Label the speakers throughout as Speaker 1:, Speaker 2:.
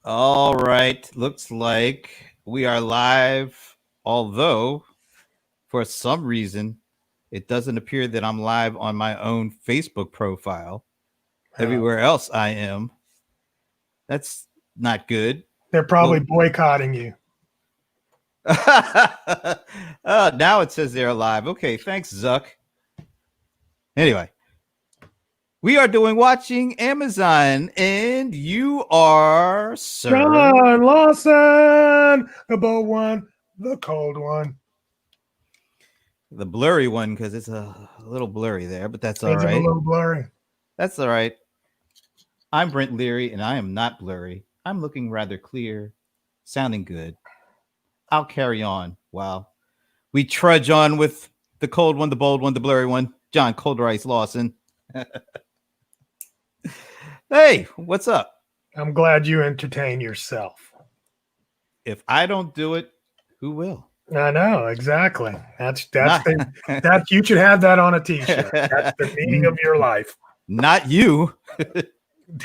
Speaker 1: All right. Looks like we are live, although for some reason it doesn't appear that I'm live on my own Facebook profile. Everywhere else I am. That's not good.
Speaker 2: They're probably boycotting you.
Speaker 1: Now it says they're alive. Okay, thanks, Zuck. Anyway, we are doing Watching Amazon, and you are, sir.
Speaker 2: John Lawson, the bold one, the cold one.
Speaker 1: The blurry one, because it's a little blurry there, but that's all
Speaker 2: It's
Speaker 1: right.
Speaker 2: a little blurry.
Speaker 1: That's all right. I'm Brent Leary, and I am not blurry. I'm looking rather clear, sounding good. I'll carry on while we trudge on with the cold one, the bold one, the blurry one, John Cold Rice Lawson. Hey, what's up?
Speaker 2: I'm glad you entertain yourself.
Speaker 1: If I don't do it, who will?
Speaker 2: I know, exactly. That's you should have that on a t-shirt. That's the meaning of your life.
Speaker 1: Not you.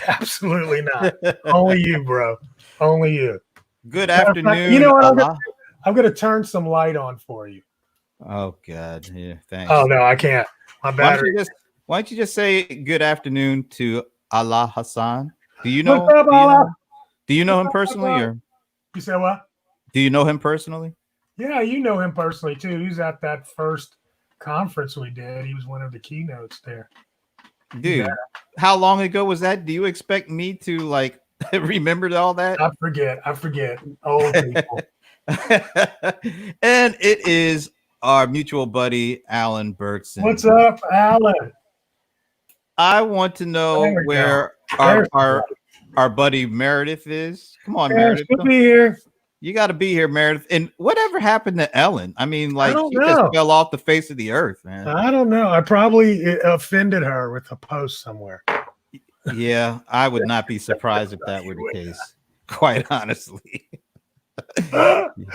Speaker 2: Absolutely not. Only you, bro. Only you.
Speaker 1: Good afternoon.
Speaker 2: You know what? I'm gonna turn some light on for you.
Speaker 1: Oh God, yeah, thanks.
Speaker 2: Oh no, I can't. My battery.
Speaker 1: Why don't you just say good afternoon to Allah Hassan? Do you know?
Speaker 2: What's up, Allah?
Speaker 1: Do you know him personally, or
Speaker 2: you said what?
Speaker 1: Do you know him personally?
Speaker 2: Yeah, you know him personally too. He was at that first conference we did. He was one of the keynotes there.
Speaker 1: Dude, how long ago was that? Do you expect me to like remember all that?
Speaker 2: I forget. Old people.
Speaker 1: And it is our mutual buddy Alan Bergson.
Speaker 2: What's up, Alan?
Speaker 1: I want to know where our buddy Meredith is. Come on, Meredith.
Speaker 2: She'll be here.
Speaker 1: You got to be here, Meredith. And whatever happened to Ellen? I mean, like, she
Speaker 2: know.
Speaker 1: just fell off the face of the earth, man.
Speaker 2: I don't know. I probably offended her with a post somewhere.
Speaker 1: Yeah, I would not be surprised if that were the case, quite honestly.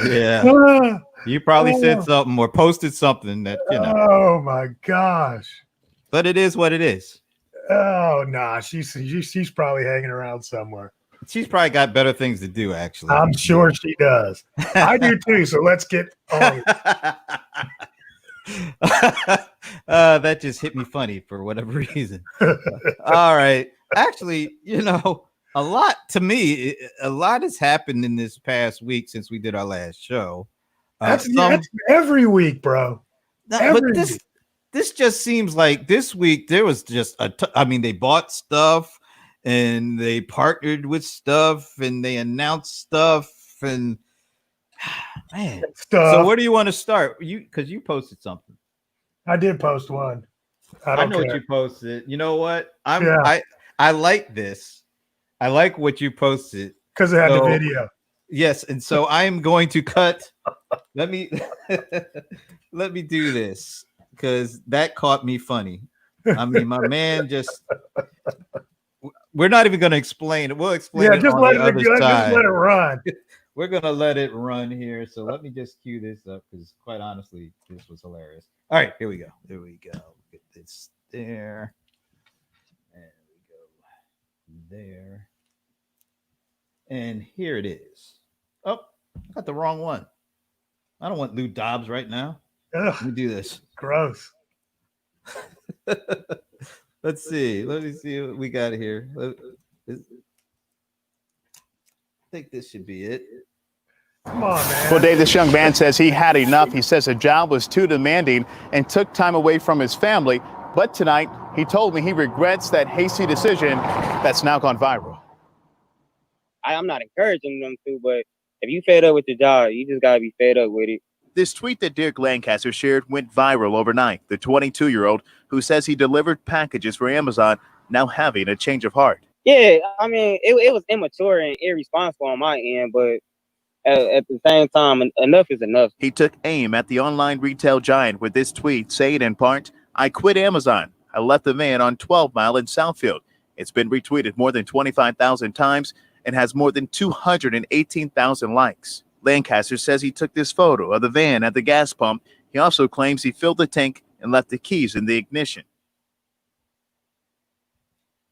Speaker 1: Yeah. You probably said something or posted something that, you know.
Speaker 2: Oh, my gosh.
Speaker 1: But it is what it is.
Speaker 2: Oh, nah. She's probably hanging around somewhere.
Speaker 1: She's probably got better things to do, actually.
Speaker 2: I'm sure she does. I do too. So let's get on.
Speaker 1: That just hit me funny for whatever reason. All right. Actually, you know, a lot has happened in this past week since we did our last show.
Speaker 2: That's every week, bro.
Speaker 1: But this just seems like this week there was just they bought stuff and they partnered with stuff and they announced stuff and man. So where do you want to start? Because you posted something.
Speaker 2: I did post one.
Speaker 1: I know what you posted. You know what? I like this. I like what you posted
Speaker 2: because it had the video.
Speaker 1: Yes, and so I am going to cut. Let me do this because that caught me funny. I mean, my man just. We're not even going to explain it. We'll explain it on the other side.
Speaker 2: Just let it run.
Speaker 1: We're going to let it run here. So let me just cue this up because quite honestly, this was hilarious. All right, here we go. Here we go. Get this there. And we go there. And here it is. Oh, I got the wrong one. I don't want Lou Dobbs right now.
Speaker 2: Ugh,
Speaker 1: let me do this.
Speaker 2: Gross.
Speaker 1: Let's see. Let me see what we got here. I think this should be it.
Speaker 2: Come on, man.
Speaker 3: Well, Dave, this young man says he had enough. He says the job was too demanding and took time away from his family. But tonight, he told me he regrets that hasty decision that's now gone viral.
Speaker 4: I'm not encouraging them to, but if you fed up with the job, you just got to be fed up with it.
Speaker 3: This tweet that Derek Lancaster shared went viral overnight. The 22-year-old who says he delivered packages for Amazon now having a change of heart.
Speaker 4: Yeah, I mean, it was immature and irresponsible on my end, but at the same time, enough is enough.
Speaker 3: He took aim at the online retail giant with this tweet saying in part, "I quit Amazon. I left the van on 12 Mile in Southfield." It's been retweeted more than 25,000 times and has more than 218,000 likes. Lancaster says he took this photo of the van at the gas pump. He also claims he filled the tank and left the keys in the ignition.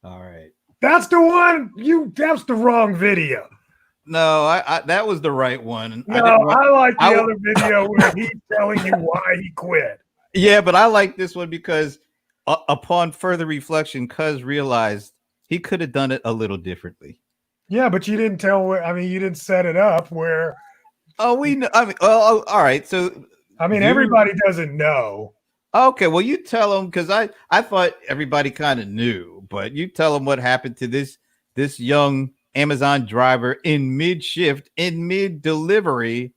Speaker 1: All right.
Speaker 2: That's the one. That's the wrong video.
Speaker 1: No, I that was the right one.
Speaker 2: No,
Speaker 1: I didn't want.
Speaker 2: I like the
Speaker 1: I-
Speaker 2: other video where he's telling you why he quit.
Speaker 1: Yeah, but I like this one because upon further reflection, Cuz realized he could have done it a little differently.
Speaker 2: Yeah, but you didn't tell where. I mean, you didn't set it up where.
Speaker 1: Oh, we know. I mean, oh, all right. So,
Speaker 2: I mean,
Speaker 1: you-
Speaker 2: everybody doesn't know.
Speaker 1: okay. Well, you tell them because I thought everybody kind of knew, but you tell them what happened to this young Amazon driver in mid shift, in mid delivery.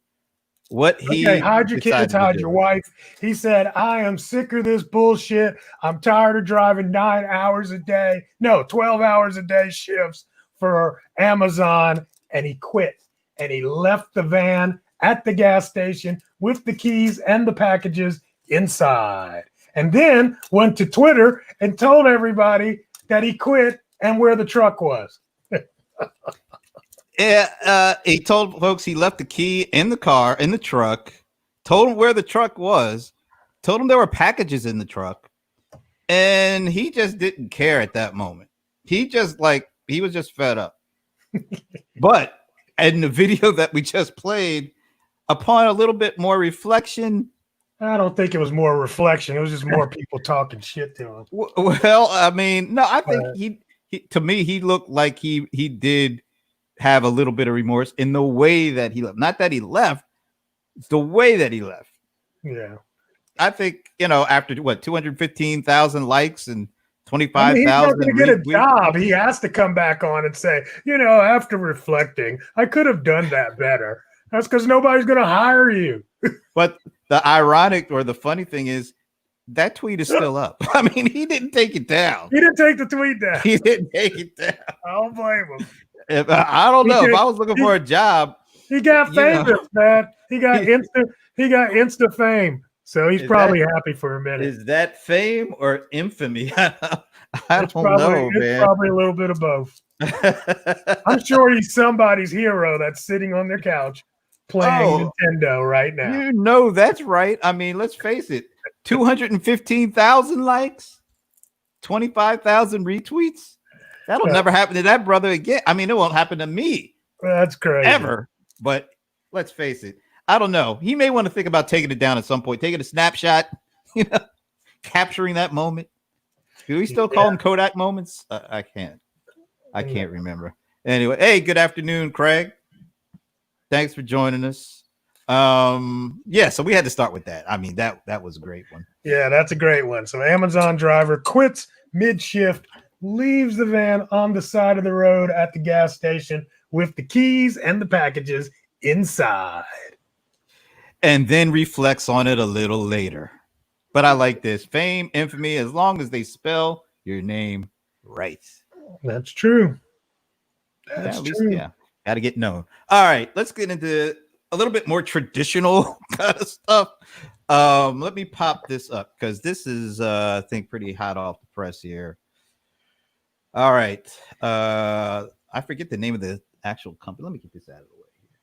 Speaker 1: What he
Speaker 2: Okay, hide your
Speaker 1: decided
Speaker 2: kids,
Speaker 1: to
Speaker 2: hide
Speaker 1: do.
Speaker 2: your wife. He said, I am sick of this bullshit. I'm tired of driving 9 hours a day. No, 12 hours a day shifts for Amazon. And he quit. And he left the van at the gas station with the keys and the packages inside. And then went to Twitter and told everybody that he quit and where the truck was.
Speaker 1: Yeah, he told folks he left the key in the car, in the truck, told them where the truck was, told them there were packages in the truck, and he just didn't care at that moment. He was just fed up. But in the video that we just played, upon a little bit more reflection,
Speaker 2: I don't think it was more reflection. It was just more people talking shit to him.
Speaker 1: well, I mean, no, I think he to me, he looked like he did have a little bit of remorse in the way that he left. Not that he left, it's the way that he left.
Speaker 2: Yeah.
Speaker 1: I think, after what, 215,000 likes and
Speaker 2: I mean,
Speaker 1: 25,000
Speaker 2: he's not going to get a
Speaker 1: retweets.
Speaker 2: job. He has to come back on and say, after reflecting, I could have done that better. That's because nobody's going to hire you.
Speaker 1: But the ironic or the funny thing is that tweet is still up. I mean, he didn't take it down.
Speaker 2: He didn't take the tweet down.
Speaker 1: He didn't take it down.
Speaker 2: I don't blame him.
Speaker 1: I don't know.
Speaker 2: He
Speaker 1: If
Speaker 2: did-
Speaker 1: I was looking for a job,
Speaker 2: He got
Speaker 1: You know.
Speaker 2: famous, man. He got insta fame. So he's
Speaker 1: Is
Speaker 2: probably happy for a minute.
Speaker 1: is that fame or infamy? I
Speaker 2: It's
Speaker 1: don't
Speaker 2: probably,
Speaker 1: know,
Speaker 2: it's
Speaker 1: man.
Speaker 2: probably a little bit of both. I'm sure he's somebody's hero that's sitting on their couch playing Nintendo right now.
Speaker 1: That's right. I mean, let's face it. 215,000 likes, 25,000 retweets. That'll never happen to that brother again. I mean, it won't happen to me
Speaker 2: That's crazy.
Speaker 1: ever. But let's face it. I don't know. He may want to think about taking it down at some point, taking a snapshot, capturing that moment. Do we still call them Kodak moments? I can't remember. Anyway, hey, good afternoon, Craig. Thanks for joining us. So we had to start with that. I mean, that was a great one.
Speaker 2: Yeah, that's a great one. So Amazon driver quits mid-shift, leaves the van on the side of the road at the gas station with the keys and the packages inside.
Speaker 1: And then reflects on it a little later. But I like this. Fame, infamy, as long as they spell your name right.
Speaker 2: That's true.
Speaker 1: Yeah,
Speaker 2: That's
Speaker 1: at least,
Speaker 2: true.
Speaker 1: yeah. Got to get known. All right, let's get into a little bit more traditional kind of stuff. Let me pop this up because this is, I think, pretty hot off the press here. All right. I forget the name of the actual company. Let me get this out of the way here.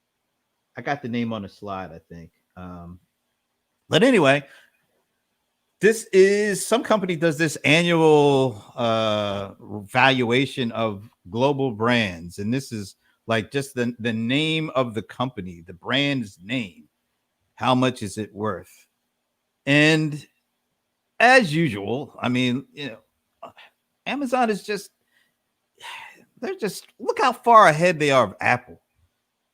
Speaker 1: I got the name on the slide, I think. But anyway, this is some company does this annual valuation of global brands, and this is like just the name of the company, the brand's name. How much is it worth? And as usual, I mean, Amazon is they're just look how far ahead they are of Apple.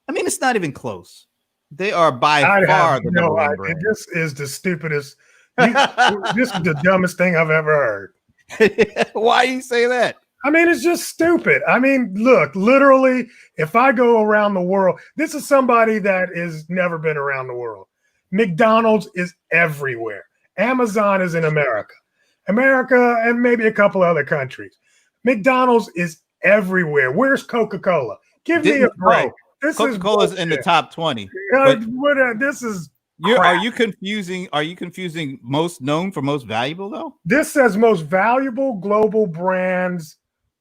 Speaker 1: I mean, it's not even close. They are by far the number one brand.
Speaker 2: This is the stupidest. This is the dumbest thing I've ever heard.
Speaker 1: Why you say that?
Speaker 2: I mean, it's just stupid. I mean, look, literally, if I go around the world, this is somebody that has never been around the world. McDonald's is everywhere. Amazon is in America, and maybe a couple other countries. McDonald's is everywhere. Where's Coca-Cola? Give me a break. This
Speaker 1: Coca-Cola's in the top 20.
Speaker 2: This is
Speaker 1: Are you confusing most known for most valuable though?
Speaker 2: This says most valuable global brands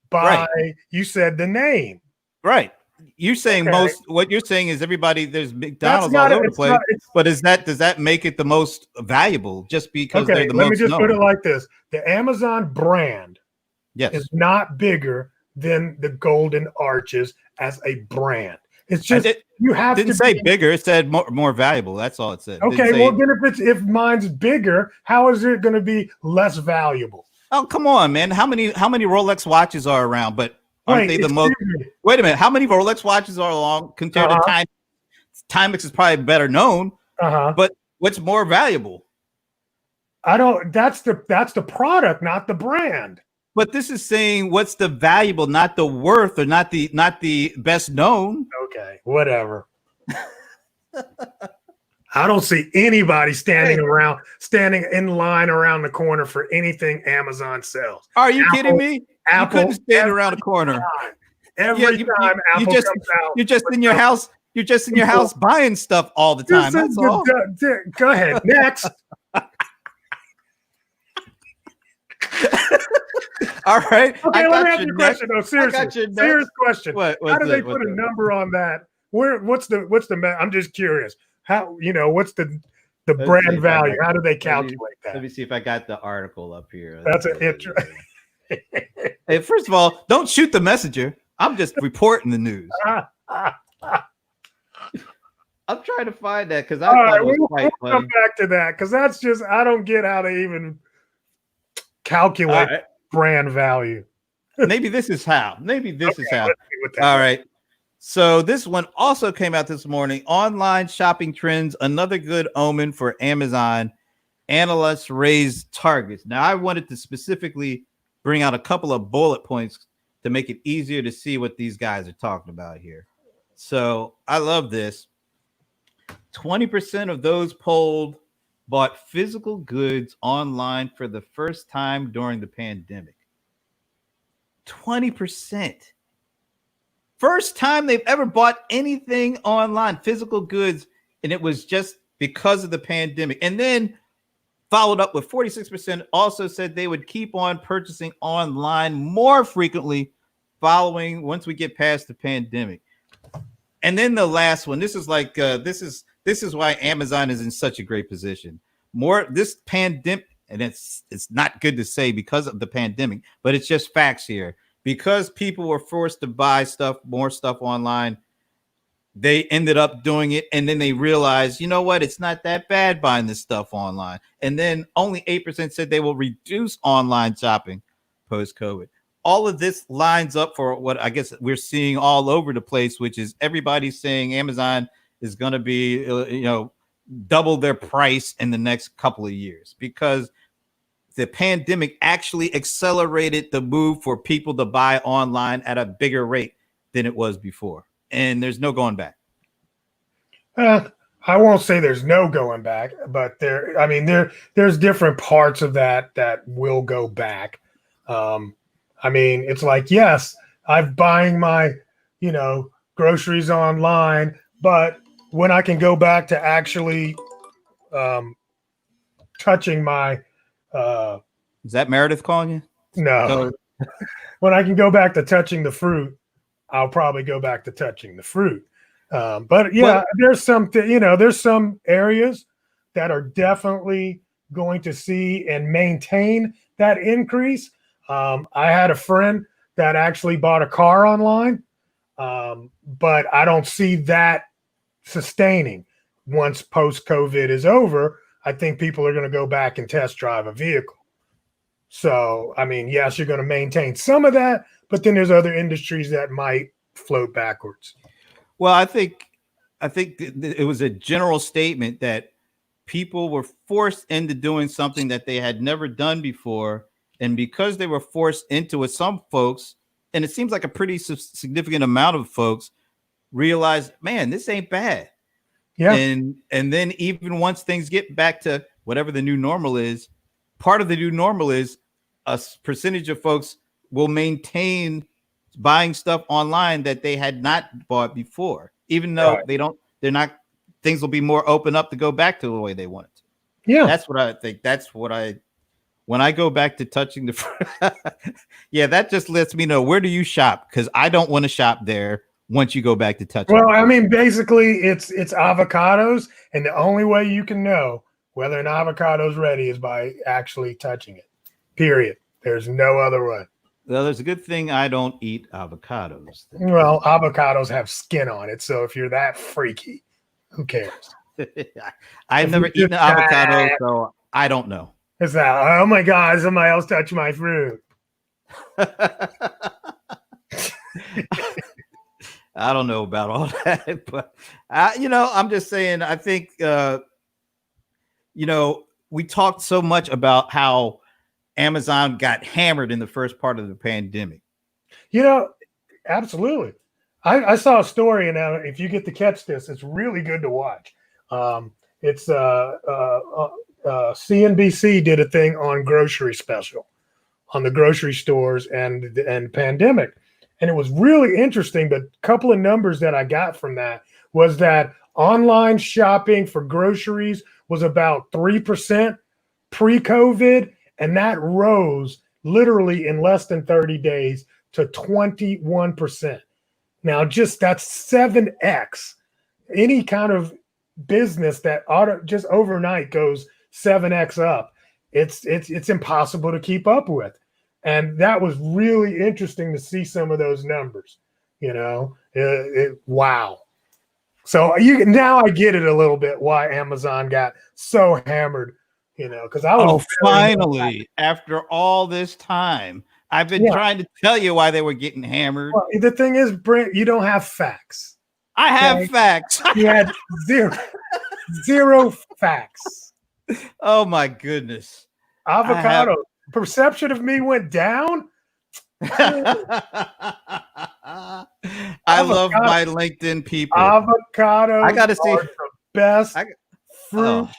Speaker 2: by you said the name.
Speaker 1: Right. You're saying what you're saying is everybody there's McDonald's all over the place. But does that make it the most valuable just because they're the most known?
Speaker 2: Let me just put it like this. The Amazon brand
Speaker 1: is
Speaker 2: not bigger than the Golden Arches as a brand. It's just you have
Speaker 1: didn't
Speaker 2: to
Speaker 1: say bigger. It said more valuable. That's all it said.
Speaker 2: Okay, well then if mine's bigger, how is it going to be less valuable?
Speaker 1: Oh, come on, man. How many Rolex watches are around? But aren't they the most? Wait a minute. How many Rolex watches are along compared to Timex? Timex is probably better known. But what's more valuable?
Speaker 2: I don't. That's the product, not the brand.
Speaker 1: But this is saying what's the valuable, not the worth, or not the best known.
Speaker 2: Okay, whatever. I don't see anybody standing in line around the corner for anything Amazon sells.
Speaker 1: Are you kidding me? Apple, you couldn't stand around the corner.
Speaker 2: Every time Apple comes out.
Speaker 1: You're just in your house. You're just in your house buying stuff all the time. That's all.
Speaker 2: Go ahead. Next.
Speaker 1: All right.
Speaker 2: Okay, let me ask you a question though. Seriously. Serious question. How do they put a number on that? What's the I'm just curious. How, what's the brand value? How do they calculate that?
Speaker 1: Let me see if I got the article up here.
Speaker 2: That's an intro.
Speaker 1: Hey, first of all, don't shoot the messenger. I'm just reporting the news. I'm trying to find that because I thought it was quite funny.
Speaker 2: Come back to that because that's just I don't get how they even calculate brand value.
Speaker 1: Maybe this is how. All right. So this one also came out this morning. Online shopping trends, another good omen for Amazon. Analysts raise targets. Now, I wanted to specifically bring out a couple of bullet points to make it easier to see what these guys are talking about here. So I love this. 20% of those polled bought physical goods online for the first time during the pandemic. 20%. First time they've ever bought anything online, physical goods, and it was just because of the pandemic. And then followed up with 46% also said they would keep on purchasing online more frequently following once we get past the pandemic. And then the last one, this is like this is why Amazon is in such a great position. This pandemic, and it's not good to say because of the pandemic, but it's just facts here. Because people were forced to buy more stuff online, they ended up doing it. And then they realized, you know what? It's not that bad buying this stuff online. And then only 8% said they will reduce online shopping post-COVID. All of this lines up for what I guess we're seeing all over the place, which is everybody's saying Amazon is going to be, double their price in the next couple of years because the pandemic actually accelerated the move for people to buy online at a bigger rate than it was before. And there's no going back.
Speaker 2: I won't say there's no going back, but there's different parts of that will go back. It's like, yes, I'm buying my, groceries online, but when I can go back to actually touching my
Speaker 1: is that Meredith calling you?
Speaker 2: No. When I can go back to touching the fruit, I'll probably go back to touching the fruit. But yeah, there's some areas that are definitely going to see and maintain that increase. I had a friend that actually bought a car online, but I don't see that sustaining once post-COVID is over. I think people are going to go back and test drive a vehicle. So, yes, you're going to maintain some of that, but then there's other industries that might float backwards.
Speaker 1: Well, I think it was a general statement that people were forced into doing something that they had never done before. And because they were forced into it, some folks, and it seems like a pretty significant amount of folks, realized, man, this ain't bad. Yeah. And then even once things get back to whatever the new normal is, part of the new normal is a percentage of folks will maintain buying stuff online that they had not bought before, even though things will be more open up to go back to the way they want it to. Yeah. That's what I think. When I go back to touching yeah, that just lets me know, where do you shop? Because I don't want to shop there once you go back to touching.
Speaker 2: Well, basically it's avocados, and the only way you can know whether an avocado is ready is by actually touching it. Period. There's no other way.
Speaker 1: Well, there's a good thing I don't eat avocados.
Speaker 2: Well, avocados have skin on it, so if you're that freaky, who cares?
Speaker 1: I've
Speaker 2: If
Speaker 1: never
Speaker 2: you
Speaker 1: eaten
Speaker 2: just
Speaker 1: an avocado, so I don't know.
Speaker 2: It's that, oh my God, somebody else touched my fruit.
Speaker 1: I don't know about all that, but I'm just saying. I think we talked so much about how Amazon got hammered in the first part of the pandemic.
Speaker 2: Absolutely. I saw a story, and if you get to catch this, it's really good to watch. It's CNBC did a thing on grocery special, on the grocery stores and pandemic, and it was really interesting. But a couple of numbers that I got from that was that online shopping for groceries was about 3% pre-COVID, and that rose literally in less than 30 days to 21%. Now, that's 7x. Any kind of business that just overnight goes 7x up, it's impossible to keep up with. And that was really interesting to see some of those numbers. Wow. So now I get it a little bit why Amazon got so hammered. Because I was
Speaker 1: finally, after all this time, I've been trying to tell you why they were getting hammered.
Speaker 2: Well, the thing is, Brent, you don't have facts.
Speaker 1: I have facts.
Speaker 2: You had zero facts.
Speaker 1: Oh my goodness.
Speaker 2: Avocado. Perception of me went down.
Speaker 1: I love my LinkedIn people.
Speaker 2: Avocados
Speaker 1: I gotta see
Speaker 2: the best fruit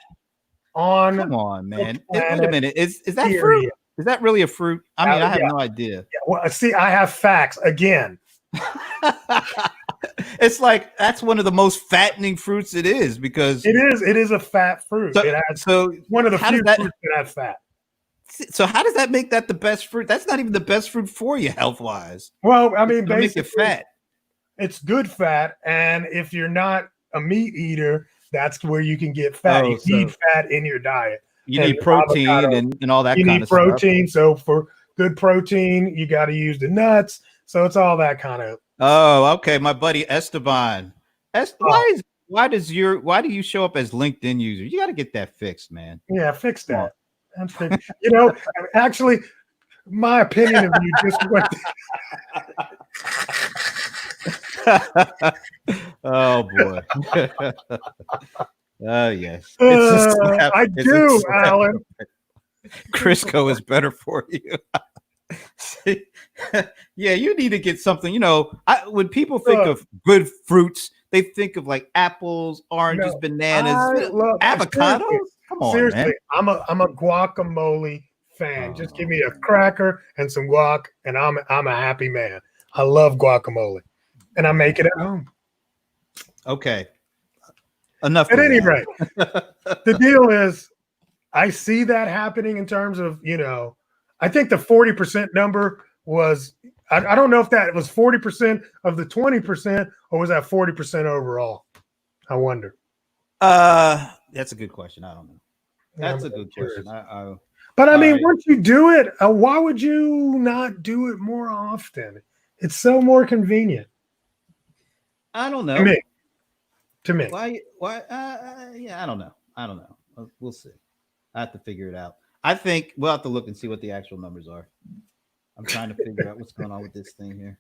Speaker 2: on.
Speaker 1: Come on, man. Wait a minute. Is that fruit? Is that really a fruit? I mean, I have no idea.
Speaker 2: Yeah, well, see, I have facts again.
Speaker 1: It's like that's one of the most fattening fruits it is because
Speaker 2: it is a fat fruit. One of the few fruits that have fat.
Speaker 1: So how does that make that the best fruit? That's not even the best fruit for you health-wise.
Speaker 2: Well, I mean, basically,
Speaker 1: make it fat.
Speaker 2: It's good fat, and if you're not a meat eater, that's where you can get fat. You need fat in your diet.
Speaker 1: You need protein and all that kind of stuff.
Speaker 2: You need protein. So for good protein, you got to use the nuts. So it's all that kind of.
Speaker 1: Oh, okay. My buddy Esteban. Why do you show up as LinkedIn user? You got to get that fixed, man.
Speaker 2: Yeah, fix that. Actually, my opinion of you just went.
Speaker 1: Oh boy. Oh yes.
Speaker 2: I do, Alan.
Speaker 1: Crisco is better for you. Yeah, you need to get something. When people think of good fruits, they think of like apples, oranges, bananas, avocados. Come on, seriously, man.
Speaker 2: I'm a guacamole fan. Just give me a cracker and some guac, and I'm a happy man. I love guacamole, and I make it at home.
Speaker 1: Okay. Enough.
Speaker 2: At any rate, the deal is, I see that happening in terms of, I think the 40% number was, I don't know if that was 40% of the 20% or was that 40% overall? I wonder.
Speaker 1: That's a good question. I don't know. That's a good question.
Speaker 2: But I mean, once you do it, why would you not do it more often? It's so more convenient.
Speaker 1: I don't know.
Speaker 2: To me.
Speaker 1: Why? Yeah, I don't know. We'll see. I have to figure it out. I think we'll have to look and see what the actual numbers are. I'm trying to figure out what's going on with this thing here.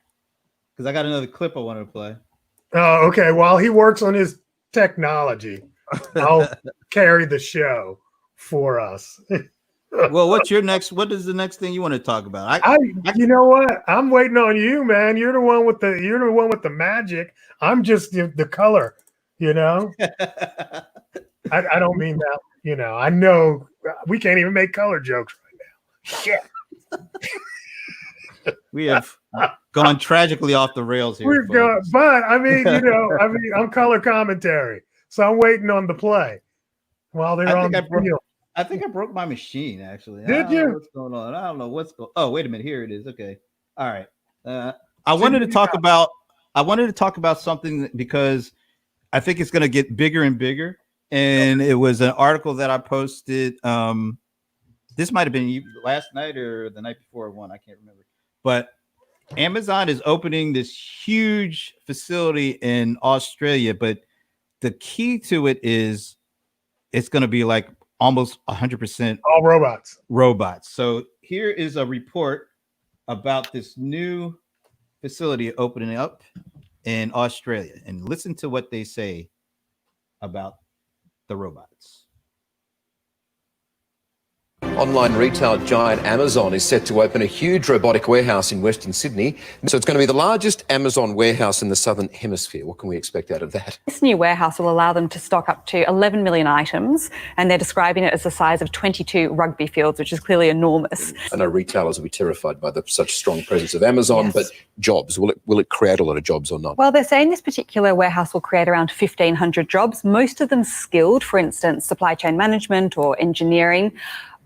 Speaker 1: Because I got another clip I wanted to play.
Speaker 2: Oh, okay. While he works on his technology, I'll carry the show for us.
Speaker 1: Well, what is the next thing you want to talk about?
Speaker 2: You know what? I'm waiting on you, man. You're the one with the magic. I'm just the color, I don't mean that, I know we can't even make color jokes right now. Shit.
Speaker 1: We have gone tragically off the rails here.
Speaker 2: But I mean, I'm color commentary. So I'm waiting on the play while they're on the field.
Speaker 1: I think I broke my machine, actually.
Speaker 2: Did you?
Speaker 1: What's going on? I don't know what's going on. Oh, wait a minute. Here it is. Okay. All right. I wanted to talk about something because I think it's going to get bigger and bigger. And it was an article that I posted. This might have been last night or the night before one. I can't remember. But Amazon is opening this huge facility in Australia, but the key to it is it's going to be like almost 100%
Speaker 2: All robots.
Speaker 1: robots. So here is a report about this new facility opening up in Australia, and listen to what they say about the robots.
Speaker 5: Online retail giant Amazon is set to open a huge robotic warehouse in Western Sydney. So it's going to be the largest Amazon warehouse in the Southern Hemisphere. What can we expect out of that?
Speaker 6: This new warehouse will allow them to stock up to 11 million items, and they're describing it as the size of 22 rugby fields, which is clearly enormous.
Speaker 5: I know retailers will be terrified by such strong presence of Amazon,
Speaker 6: Yes.
Speaker 5: but jobs, will it create a lot of jobs or not?
Speaker 6: Well, they're saying this particular warehouse will create around 1,500 jobs, most of them skilled, for instance, supply chain management or engineering.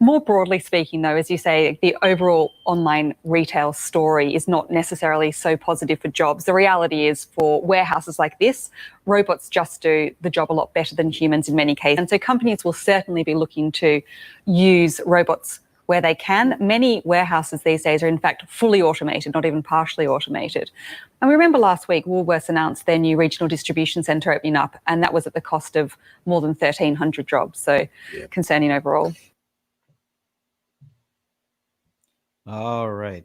Speaker 6: More broadly speaking, though, as you say, the overall online retail story is not necessarily so positive for jobs. The reality is, for warehouses like this, robots just do the job a lot better than humans in many cases. And so companies will certainly be looking to use robots where they can. Many warehouses these days are in fact fully automated, not even partially automated. And we remember last week Woolworths announced their new regional distribution centre opening up, and that was at the cost of more than 1,300 jobs. So concerning overall.
Speaker 1: All right.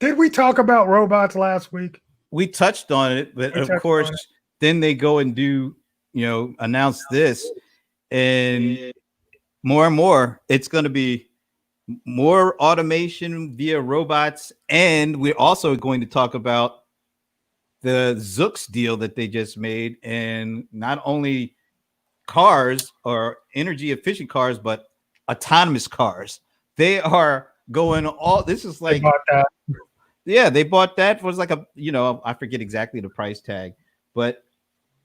Speaker 2: Did we talk about robots last week?
Speaker 1: We touched on it, but of course, then they go and do, announce this, and more, it's going to be more automation via robots. And we're also going to talk about the Zoox deal that they just made, and not only cars or energy efficient cars, but autonomous cars. They are going all, this is like,
Speaker 2: They bought that.
Speaker 1: Yeah, they bought that. It was like I forget exactly the price tag, but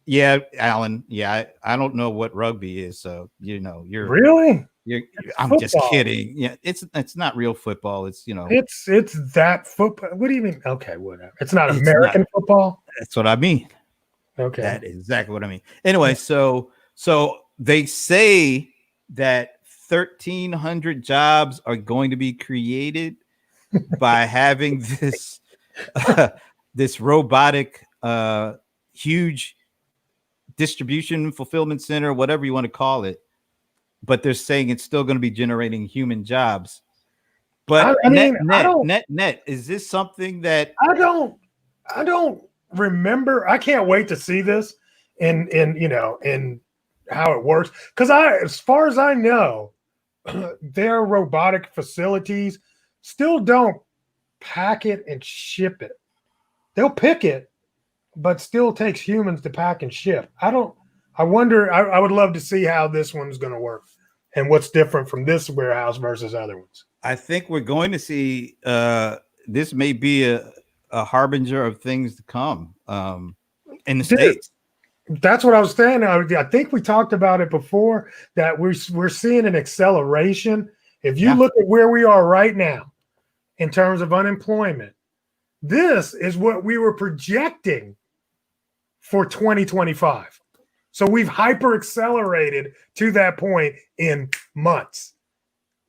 Speaker 1: yeah, Alan, I don't know what rugby is, so you're
Speaker 2: Really?
Speaker 1: I'm
Speaker 2: football.
Speaker 1: just kidding. Yeah, it's not real football. It's
Speaker 2: It's that football. What do you mean? Okay, whatever. It's not
Speaker 1: It's
Speaker 2: American
Speaker 1: not.
Speaker 2: football.
Speaker 1: That's what I mean.
Speaker 2: Okay.
Speaker 1: That is exactly what I mean. Anyway, so they say that 1,300 jobs are going to be created by having this this robotic huge distribution fulfillment center, whatever you want to call it. But they're saying it's still going to be generating human jobs. But net, is this something that
Speaker 2: I don't remember? I can't wait to see this in how it works, because as far as I know, their robotic facilities still don't pack it and ship it. They'll pick it, but still takes humans to pack and ship. I wonder, I would love to see how this one's going to work and what's different from this warehouse versus other ones.
Speaker 1: I think we're going to see this may be a harbinger of things to come in the States.
Speaker 2: That's what I was saying. I think we talked about it before, that we're seeing an acceleration. If you look at where we are right now in terms of unemployment, this is what we were projecting for 2025. So we've hyper accelerated to that point in months,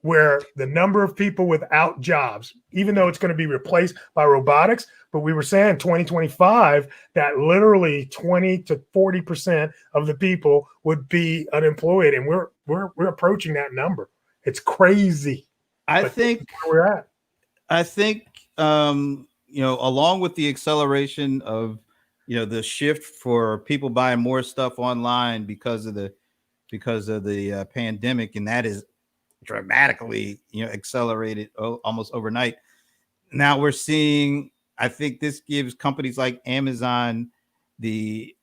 Speaker 2: where the number of people without jobs, even though it's going to be replaced by robotics, but we were saying 2025 that literally 20 to 40% of the people would be unemployed, and we're approaching that number. It's crazy.
Speaker 1: I think
Speaker 2: where we're at.
Speaker 1: I think along with the acceleration of the shift for people buying more stuff online because of the pandemic, and that is dramatically accelerated almost overnight. Now we're seeing, I think this gives companies like Amazon the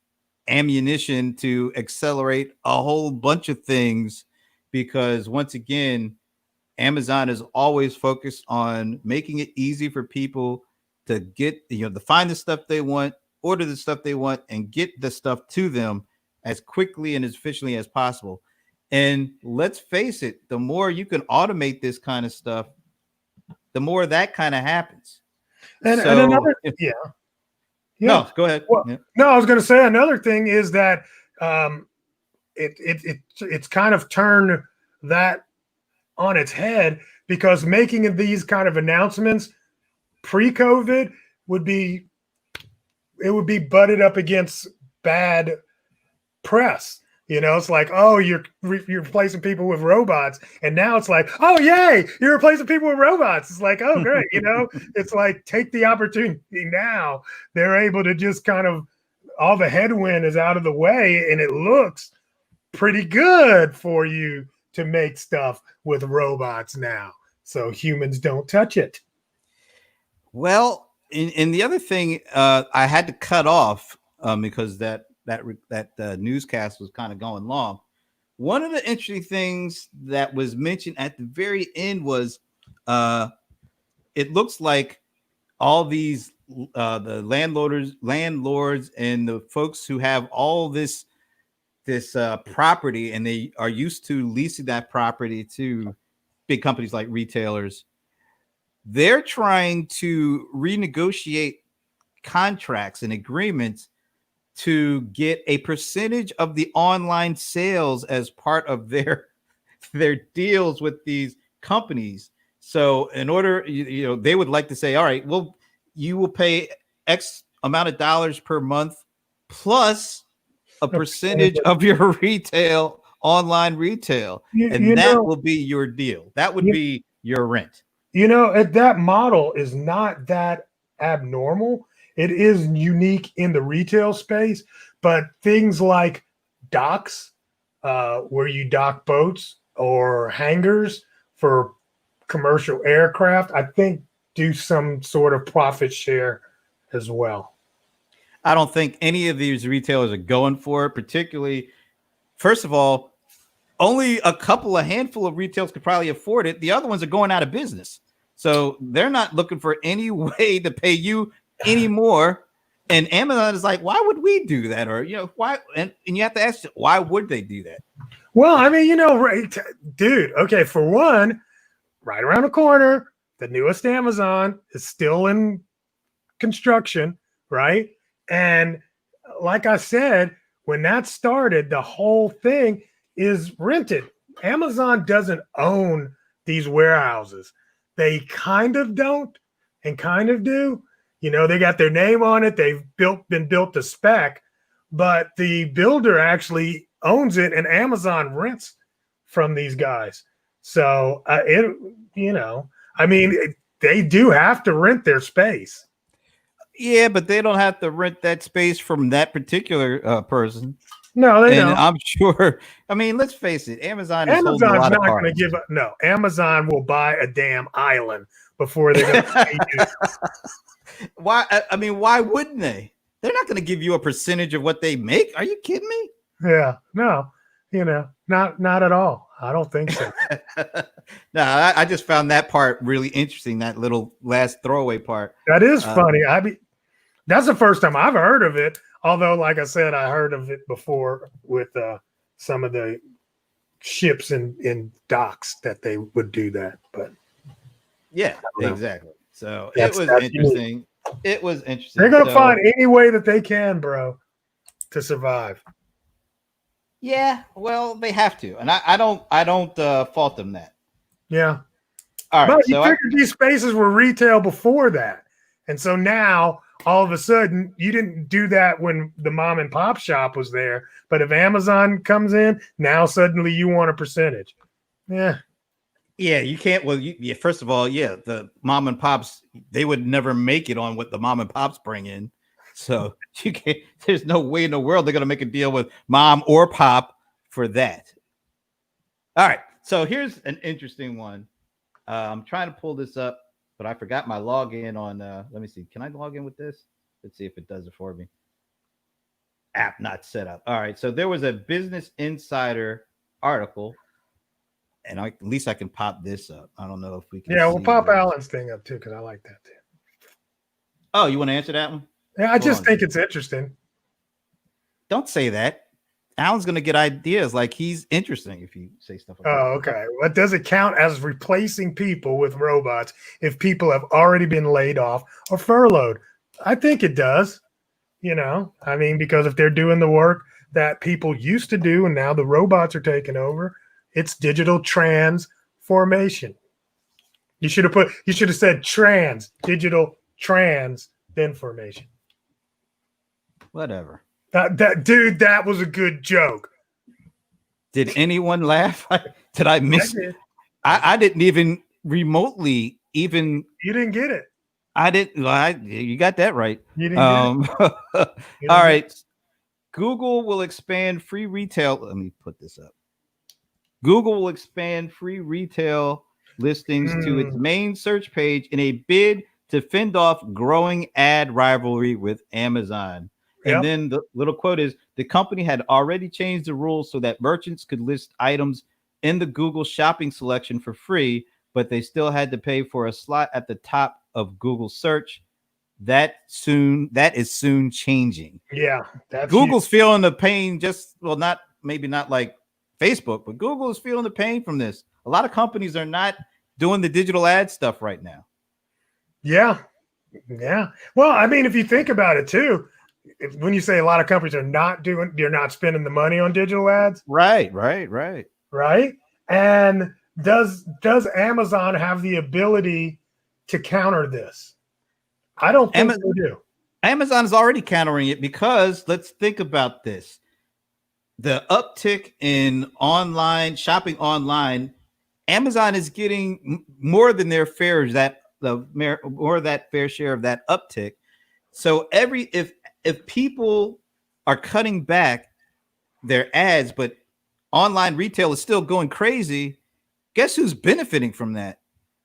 Speaker 1: ammunition to accelerate a whole bunch of things, because once again, Amazon is always focused on making it easy for people to get to find the stuff they want, order the stuff they want, and get the stuff to them as quickly and as efficiently as possible. And let's face it, the more you can automate this kind of stuff, the more that kind of happens.
Speaker 2: And another,
Speaker 1: No, go ahead.
Speaker 2: Well, no, I was going to say another thing is that it's kind of turned that on its head, because making these kind of announcements pre-COVID would be butted up against bad press. It's like, oh, you're replacing people with robots, and now it's like, oh, yay, you're replacing people with robots. It's like, oh, great, it's like, take the opportunity now. They're able to just kind of, all the headwind is out of the way, and it looks pretty good for you to make stuff with robots now, so humans don't touch it.
Speaker 1: Well, and the other thing, I had to cut off because that newscast was kind of going long. One of the interesting things that was mentioned at the very end was it looks like all these the landlords and the folks who have all this property, and they are used to leasing that property to big companies like retailers. They're trying to renegotiate contracts and agreements to get a percentage of the online sales as part of their deals with these companies. So in order, they would like to say, all right, well, you will pay X amount of dollars per month plus a percentage of your retail, online retail. And that will be your deal. That would be your rent.
Speaker 2: That model is not that abnormal. It is unique in the retail space, but things like docks, where you dock boats, or hangars for commercial aircraft, I think do some sort of profit share as well.
Speaker 1: I don't think any of these retailers are going for it, particularly, first of all, only a handful of retailers could probably afford it. The other ones are going out of business. So they're not looking for any way to pay you anymore. And Amazon is like, why would we do that? Or, why? And you have to ask, why would they do that?
Speaker 2: Well, I mean, right, dude, okay, for one, right around the corner, the newest Amazon is still in construction, right? And like I said, when that started, the whole thing is rented. Amazon doesn't own these warehouses. They kind of don't and kind of do. They got their name on it. They've been built to spec, but the builder actually owns it, and Amazon rents from these guys. So they do have to rent their space.
Speaker 1: Yeah, but they don't have to rent that space from that particular person.
Speaker 2: No, they don't.
Speaker 1: I'm sure. I mean, let's face it. Amazon's
Speaker 2: not going to give up. No, Amazon will buy a damn island before they're going to pay you.
Speaker 1: Why? I mean, why wouldn't they? They're not going to give you a percentage of what they make. Are you kidding me?
Speaker 2: Yeah, no, not at all. I don't think so.
Speaker 1: No, I just found that part really interesting. That little last throwaway part.
Speaker 2: That is funny. I mean, that's the first time I've heard of it. Although, like I said, I heard of it before with some of the ships in docks that they would do that. But
Speaker 1: yeah, exactly. So it was interesting. It was interesting.
Speaker 2: They're gonna find any way that they can, bro, to survive.
Speaker 1: Yeah, well, they have to, and I don't fault them that.
Speaker 2: Yeah.
Speaker 1: All right.
Speaker 2: But you figured these spaces were retail before that, and so now all of a sudden you didn't do that when the mom and pop shop was there. But if Amazon comes in, now suddenly you want a percentage. Yeah.
Speaker 1: Yeah, you can't. Well, first of all, the mom and pops, they would never make it on what the mom and pops bring in. So you can't. There's no way in the world they're going to make a deal with mom or pop for that. All right. So here's an interesting one. I'm trying to pull this up, but I forgot my login on. Let me see. Can I log in with this? Let's see if it does it for me. App not set up. All right. So there was a Business Insider article. And at least I can pop this up. I don't know if we can.
Speaker 2: Yeah, we'll pop Alan's thing up too, because I like that too.
Speaker 1: Oh, you want to answer that one?
Speaker 2: Yeah, I just think it's interesting.
Speaker 1: Don't say that. Alan's going to get ideas like he's interesting if you say stuff like that.
Speaker 2: Oh, okay. What does it count as replacing people with robots if people have already been laid off or furloughed? I think it does. I mean, because if they're doing the work that people used to do and now the robots are taking over, it's digital transformation. You should have said digital trans information.
Speaker 1: Whatever.
Speaker 2: Dude, that was a good joke.
Speaker 1: Did anyone laugh? Did I miss it? I didn't even remotely even.
Speaker 2: You didn't get it.
Speaker 1: I didn't. You got that right.
Speaker 2: You didn't get
Speaker 1: it. All right. Google will expand free retail. Let me put this up. Google will expand free retail listings to its main search page in a bid to fend off growing ad rivalry with Amazon. And then the little quote is, the company had already changed the rules so that merchants could list items in the Google shopping selection for free, but they still had to pay for a slot at the top of Google search. That is soon changing.
Speaker 2: Yeah. That's
Speaker 1: Google's feeling the pain, maybe not like Facebook, but Google is feeling the pain from this. A lot of companies are not doing the digital ad stuff right now.
Speaker 2: Yeah. Yeah. Well, I mean, if you think about it too, when you say a lot of companies are you're not spending the money on digital ads.
Speaker 1: Right.
Speaker 2: And does Amazon have the ability to counter this? I don't think they do.
Speaker 1: Amazon is already countering it because let's think about this. The uptick in shopping online, Amazon is getting more than their fair of that fair share of that uptick. So if people are cutting back their ads, but online retail is still going crazy, guess who's benefiting from that?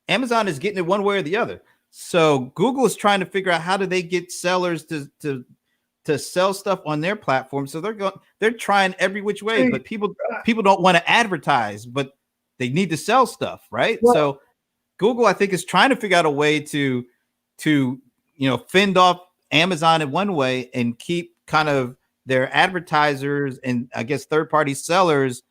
Speaker 1: Amazon is getting it one way or the other. So Google is trying to figure out how do they get sellers to sell stuff on their platform. So they're trying every which way, but people don't want to advertise, but they need to sell stuff, right? Well, so Google, I think, is trying to figure out a way to fend off Amazon in one way and keep kind of their advertisers and I guess third-party sellers,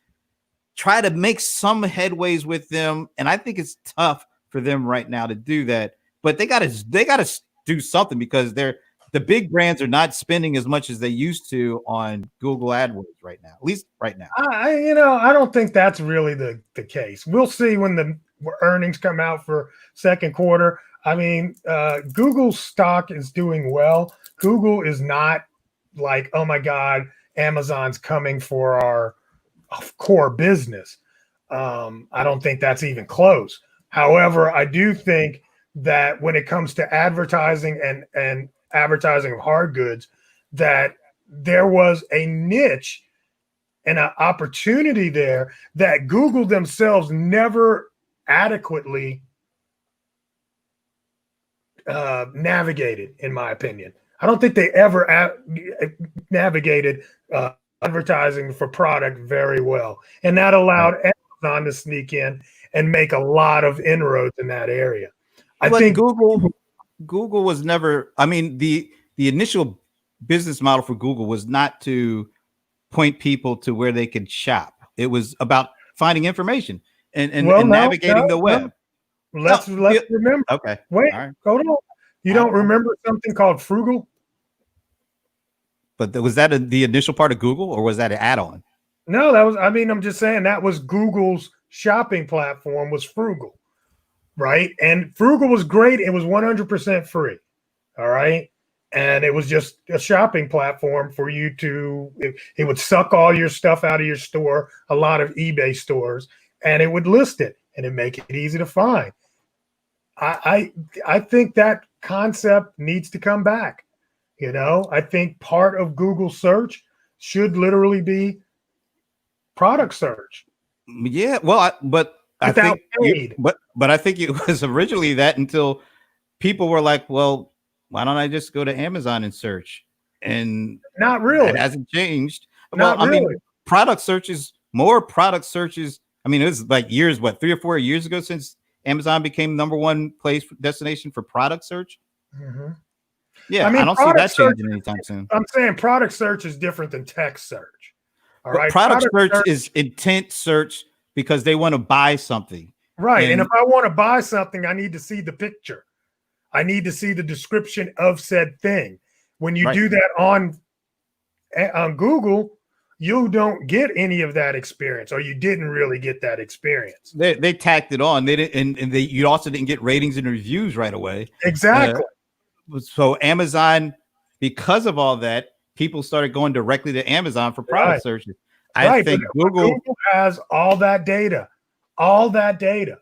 Speaker 1: try to make some headways with them. And I think it's tough for them right now to do that. But they gotta do something because the big brands are not spending as much as they used to on Google AdWords right now, at least right now.
Speaker 2: I don't think that's really the case. We'll see when the earnings come out for second quarter. I mean, Google's stock is doing well. Google is not like, oh my God, Amazon's coming for our core business. I don't think that's even close. However, I do think that when it comes to advertising and advertising of hard goods, that there was a niche and an opportunity there that Google themselves never adequately navigated, in my opinion. I don't think they ever navigated advertising for product very well. And that allowed Amazon to sneak in and make a lot of inroads in that area. I think
Speaker 1: Google was never, I mean, the initial business model for Google was not to point people to where they could shop. It was about finding information and navigating the web.
Speaker 2: Let's remember.
Speaker 1: Okay.
Speaker 2: Wait, hold on. You don't remember something called Frugal?
Speaker 1: But was that the initial part of Google or was that an add-on?
Speaker 2: No, I'm just saying that was Google's shopping platform was Frugal. Right. And Frugal was great. It was 100% free. All right. And it was just a shopping platform for you it would suck all your stuff out of your store, a lot of eBay stores, and it would list it and it'd make it easy to find. I think that concept needs to come back. I think part of Google search should literally be product search.
Speaker 1: Yeah. Well, I think it was originally that until people were like, well, why don't I just go to Amazon and search? And
Speaker 2: not really.
Speaker 1: It hasn't changed.
Speaker 2: Not really.
Speaker 1: I mean, product searches. I mean, it was like 3 or 4 years ago since Amazon became number one destination for product search.
Speaker 2: Mm-hmm.
Speaker 1: Yeah, I don't see that changing anytime soon.
Speaker 2: I'm saying product search is different than text search. All right.
Speaker 1: Product search is intent search because they want to buy something.
Speaker 2: Right. And if I want to buy something, I need to see the picture. I need to see the description of said thing. When you do that on Google, you don't get any of that experience, or you didn't really get that experience.
Speaker 1: They tacked it on. They didn't, and you also didn't get ratings and reviews right away.
Speaker 2: Exactly.
Speaker 1: So Amazon, because of all that, people started going directly to Amazon for product searches. I think Google
Speaker 2: has all that data. All that data.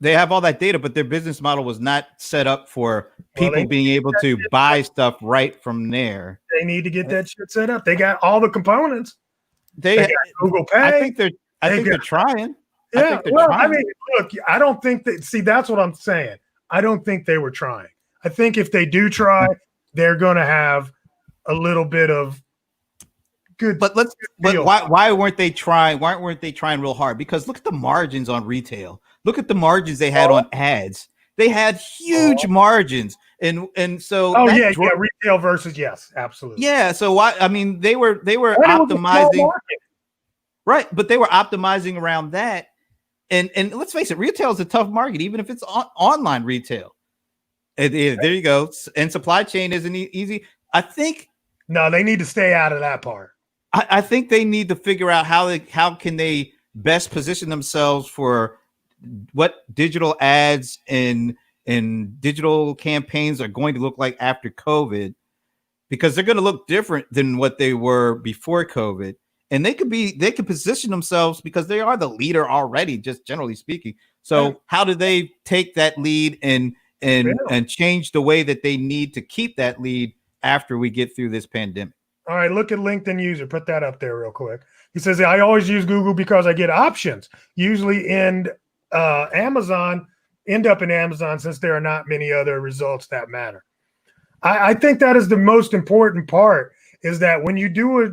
Speaker 1: They have all that data, but their business model was not set up for people being able to buy stuff right from there.
Speaker 2: They need to get that shit set up. They got all the components.
Speaker 1: They
Speaker 2: got Google Pay.
Speaker 1: I think they're trying.
Speaker 2: Yeah. I mean, look, I don't think that. See, that's what I'm saying. I don't think they were trying. I think if they do try, they're going to have a little bit of good.
Speaker 1: But why weren't they trying? Why weren't they trying real hard? Because look at the margins on retail. Look at the margins they had on ads. They had huge margins, and so
Speaker 2: retail versus absolutely.
Speaker 1: Yeah, so why? I mean, they were optimizing, right? But they were optimizing around that, and let's face it, retail is a tough market, even if it's online retail. There you go. And supply chain isn't easy. I think
Speaker 2: they need to stay out of that part.
Speaker 1: I think they need to figure out how can they best position themselves for what digital ads and digital campaigns are going to look like after COVID, because they're going to look different than what they were before COVID. And they could position themselves because they are the leader already, just generally speaking. So how do they take that lead and change the way that they need to keep that lead after we get through this pandemic?
Speaker 2: All right, look at LinkedIn user. Put that up there real quick. He says, I always use Google because I get options, usually end up in Amazon, since there are not many other results that matter. I think that is the most important part, is that when you do a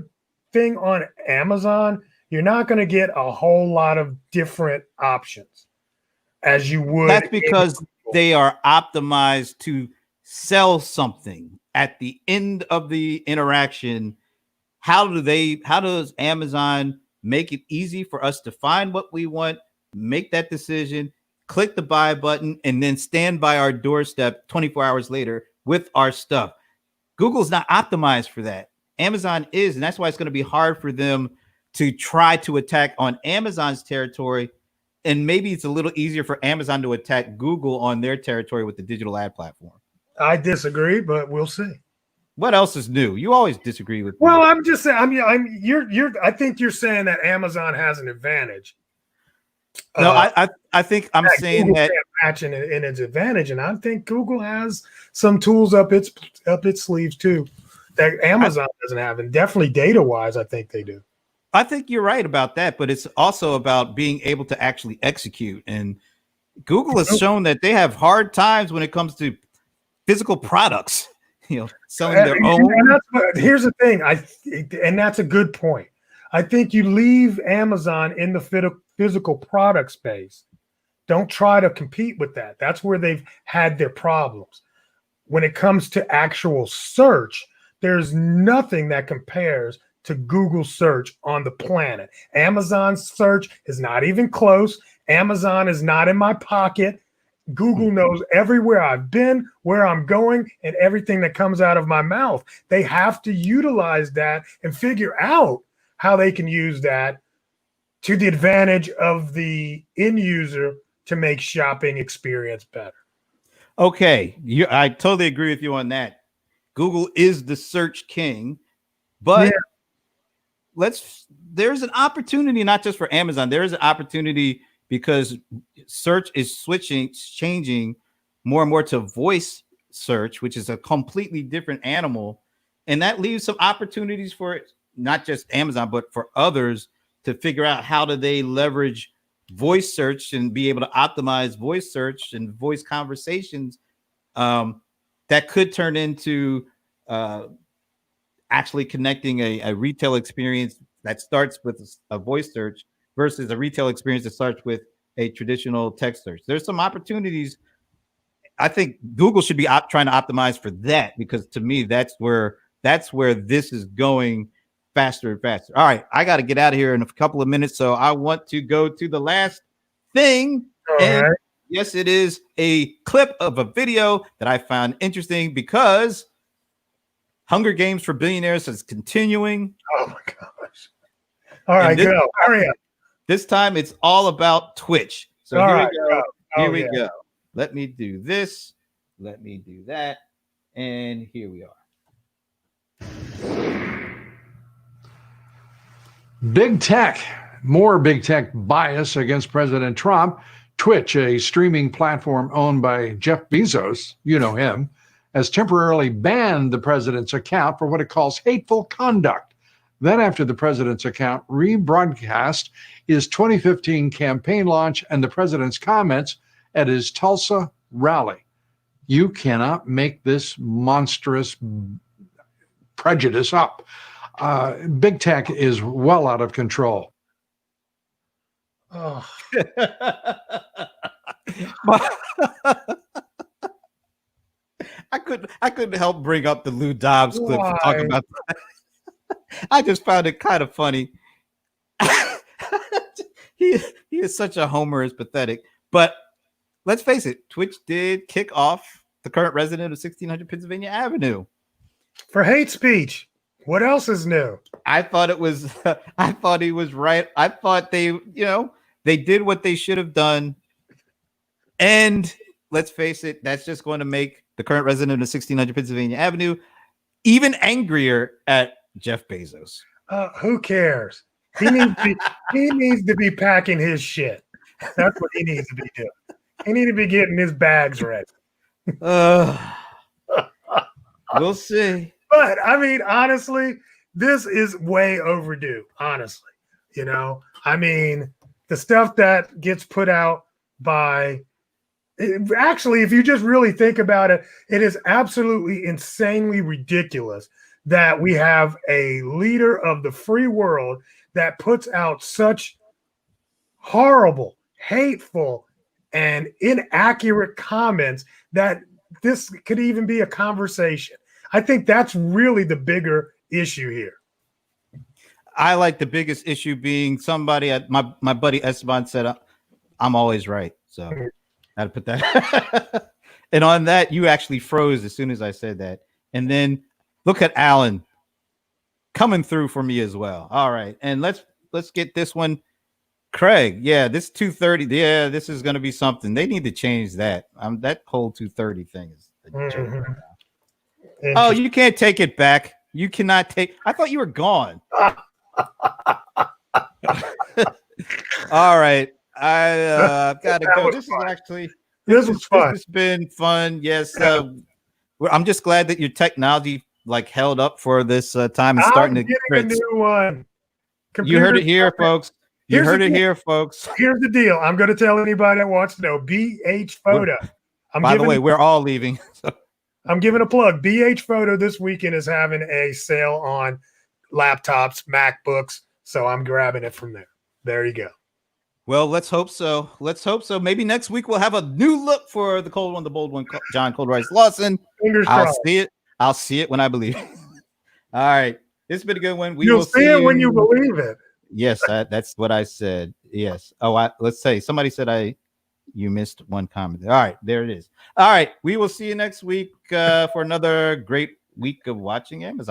Speaker 2: thing on Amazon, you're not going to get a whole lot of different options as you would.
Speaker 1: That's because they are optimized to sell something at the end of the interaction. How does Amazon make it easy for us to find what we want, make that decision, click the buy button, and then stand by our doorstep 24 hours later with our stuff? Google's not optimized for that. Amazon is, and that's why it's going to be hard for them to try to attack on Amazon's territory. And maybe it's a little easier for Amazon to attack Google on their territory with the digital ad platform.
Speaker 2: I disagree, but we'll see.
Speaker 1: What else is new? You always disagree with me.
Speaker 2: Well, I'm just saying. I think you're saying that Amazon has an advantage.
Speaker 1: No, I think I'm saying
Speaker 2: Google
Speaker 1: that
Speaker 2: matching in its advantage, and I think Google has some tools up its sleeves too that Amazon doesn't have, and definitely data wise, I think they do.
Speaker 1: I think you're right about that, but it's also about being able to actually execute. And Google has shown that they have hard times when it comes to physical products, selling their own.
Speaker 2: Here's the thing, and that's a good point. I think you leave Amazon in the physical product space. Don't try to compete with that. That's where they've had their problems. When it comes to actual search, there's nothing that compares to Google search on the planet. Amazon search is not even close. Amazon is not in my pocket. Google knows everywhere I've been, where I'm going, and everything that comes out of my mouth. They have to utilize that and figure out how they can use that to the advantage of the end user to make shopping experience better.
Speaker 1: Okay, I totally agree with you on that. Google is the search king, but there's an opportunity not just for Amazon. There is an opportunity because search is changing more and more to voice search, which is a completely different animal. And that leaves some opportunities for not just Amazon, but for others to figure out how do they leverage voice search and be able to optimize voice search and voice conversations that could turn into actually connecting a retail experience that starts with a voice search versus a retail experience that starts with a traditional text search. There's some opportunities. I think Google should be trying to optimize for that, because to me, that's where this is going faster and faster. All right, I got to get out of here in a couple of minutes, so I want to go to the last thing. And yes, it is a clip of a video that I found interesting because Hunger Games for Billionaires is continuing.
Speaker 2: Oh my gosh. All right,
Speaker 1: this,
Speaker 2: go. Hurry up.
Speaker 1: This time it's all about Twitch. So
Speaker 2: All
Speaker 1: here
Speaker 2: right,
Speaker 1: we go.
Speaker 2: go.
Speaker 1: Here
Speaker 2: Oh,
Speaker 1: we
Speaker 2: yeah.
Speaker 1: go. Let me do this. Let me do that. And here we are.
Speaker 7: Big tech, more big tech bias against President Trump. Twitch, a streaming platform owned by Jeff Bezos, you know him, has temporarily banned the president's account for what it calls hateful conduct. Then, after the president's account rebroadcast his 2015 campaign launch and the president's comments at his Tulsa rally. You cannot make this monstrous prejudice up. Big tech is well out of control.
Speaker 2: Oh,
Speaker 1: I couldn't help bring up the Lou Dobbs clip to talk
Speaker 2: Why?
Speaker 1: about that. I just found it kind of funny. he is such a homer, is pathetic. But let's face it, Twitch did kick off the current resident of 1600 Pennsylvania Avenue.
Speaker 2: for hate speech. What else is new?
Speaker 1: I thought it was I thought he was right. I thought they did what they should have done. And let's face it, that's just going to make the current resident of 1600 Pennsylvania Avenue even angrier at Jeff Bezos.
Speaker 2: Who cares? He needs to be packing his shit. That's what he needs to be doing. He needs to be getting his bags ready.
Speaker 1: We'll see.
Speaker 2: But I mean, honestly, this is way overdue. Honestly, I mean, the stuff that gets put out by. Actually, if you just really think about it, it is absolutely insanely ridiculous that we have a leader of the free world that puts out such horrible, hateful, and inaccurate comments that this could even be a conversation. I think that's really the bigger issue here.
Speaker 1: I like the biggest issue being somebody at my buddy Esteban said, I'm always right. So I had to put that. And on that, you actually froze as soon as I said that. And then look at Alan coming through for me as well. All right. And let's get this one. Craig. Yeah, this 230. Yeah, this is going to be something. They need to change that. That whole 230 thing is a joke. Oh, you can't take it back. You cannot take. I thought you were gone. All right. I've got to go. This is actually
Speaker 2: this was fun.
Speaker 1: This has been fun. Yes. I'm just glad that your technology held up for this time and starting to
Speaker 2: get a new one.
Speaker 1: You heard it here, folks. You heard it here, folks.
Speaker 2: Here's the deal. I'm going to tell anybody that wants to know. BH Photo.
Speaker 1: By the way, we're all leaving. So.
Speaker 2: I'm giving a plug. BH Photo this weekend is having a sale on laptops, MacBooks. So I'm grabbing it from there. There you go.
Speaker 1: Well, let's hope so. Let's hope so. Maybe next week we'll have a new look for the cold one, the bold one, John Cold Rice Lawson.
Speaker 2: Fingers
Speaker 1: I'll
Speaker 2: crossed.
Speaker 1: see it. I'll see it when I believe it. All right. This has been a good one.
Speaker 2: You'll see it when you believe it.
Speaker 1: Yes, that's what I said. Yes. Oh, let's say somebody said you missed one comment. All right, there it is. All right. We will see you next week for another great week of watching Amazon.